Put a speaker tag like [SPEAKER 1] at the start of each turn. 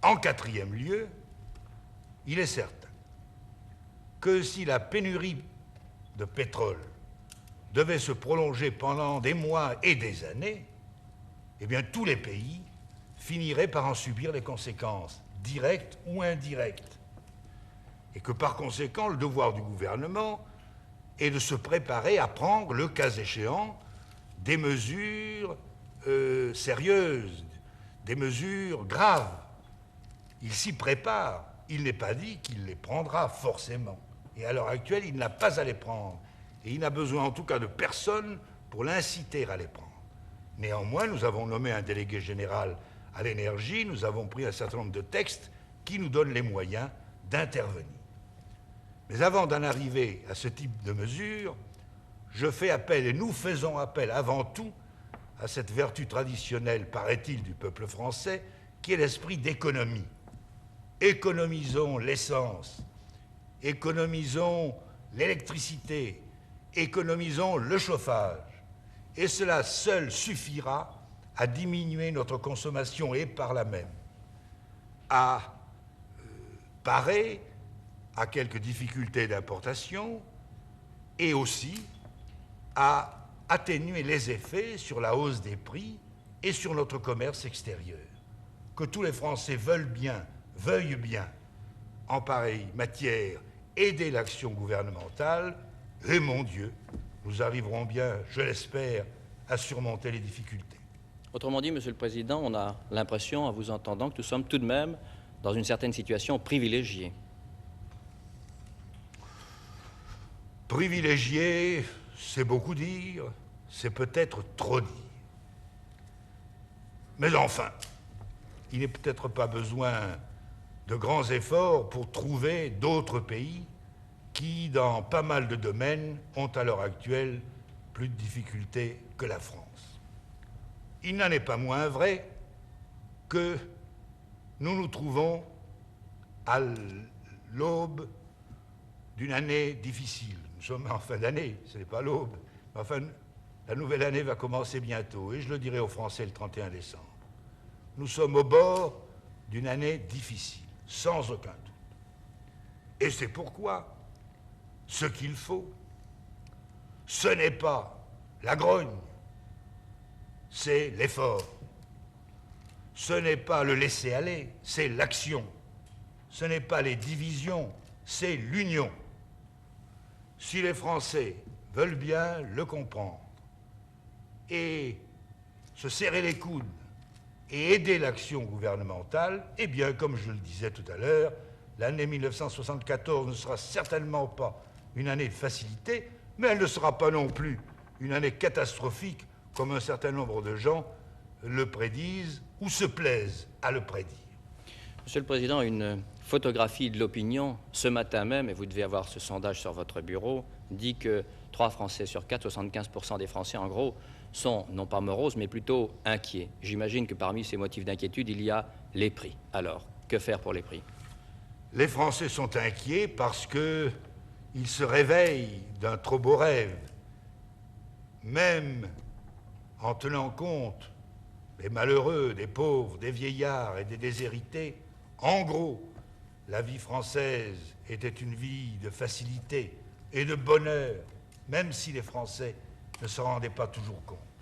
[SPEAKER 1] En quatrième lieu, il est certain que si la pénurie de pétrole devait se prolonger pendant des mois et des années, eh bien tous les pays finiraient par en subir les conséquences, directes ou indirectes. Et que par conséquent, le devoir du gouvernement est de se préparer à prendre, le cas échéant, des mesures sérieuses, des mesures graves. Il s'y prépare. Il n'est pas dit qu'il les prendra forcément. Et à l'heure actuelle, il n'a pas à les prendre. Et il n'a besoin en tout cas de personne pour l'inciter à les prendre. Néanmoins, nous avons nommé un délégué général à l'énergie, nous avons pris un certain nombre de textes qui nous donnent les moyens d'intervenir. Mais avant d'en arriver à ce type de mesures, je fais appel, et nous faisons appel avant tout, à cette vertu traditionnelle, paraît-il, du peuple français, qui est l'esprit d'économie. Économisons l'essence, économisons l'électricité, économisons le chauffage, et cela seul suffira à diminuer notre consommation et par là même à parer à quelques difficultés d'importation et aussi à atténuer les effets sur la hausse des prix et sur notre commerce extérieur. Que tous les Français veuillent bien, en pareille matière, aider l'action gouvernementale, et mon Dieu, nous arriverons bien, je l'espère, à surmonter les difficultés.
[SPEAKER 2] Autrement dit, Monsieur le Président, on a l'impression, en vous entendant, que nous sommes tout de même dans une certaine situation privilégiée.
[SPEAKER 1] Privilégié, c'est beaucoup dire, c'est peut-être trop dire. Mais enfin, il n'est peut-être pas besoin de grands efforts pour trouver d'autres pays qui, dans pas mal de domaines, ont à l'heure actuelle plus de difficultés que la France. Il n'en est pas moins vrai que nous nous trouvons à l'aube d'une année difficile. Nous sommes en fin d'année, ce n'est pas l'aube, mais enfin, la nouvelle année va commencer bientôt, et je le dirai aux Français le 31 décembre. Nous sommes au bord d'une année difficile, sans aucun doute. Et c'est pourquoi ce qu'il faut, ce n'est pas la grogne, c'est l'effort. Ce n'est pas le laisser-aller, c'est l'action. Ce n'est pas les divisions, c'est l'union. Si les Français veulent bien le comprendre et se serrer les coudes et aider l'action gouvernementale, eh bien, comme je le disais tout à l'heure, l'année 1974 ne sera certainement pas une année de facilité, mais elle ne sera pas non plus une année catastrophique, comme un certain nombre de gens le prédisent ou se plaisent à le prédire.
[SPEAKER 2] Monsieur le Président, une photographie de l'opinion, ce matin même, et vous devez avoir ce sondage sur votre bureau, dit que 3 Français sur 4, 75% des Français, en gros, sont non pas moroses, mais plutôt inquiets. J'imagine que parmi ces motifs d'inquiétude, il y a les prix. Alors, que faire pour les prix?
[SPEAKER 1] Les Français sont inquiets parce qu'ils se réveillent d'un trop beau rêve. Même en tenant compte des malheureux, des pauvres, des vieillards et des déshérités, en gros, la vie française était une vie de facilité et de bonheur, même si les Français ne s'en rendaient pas toujours compte.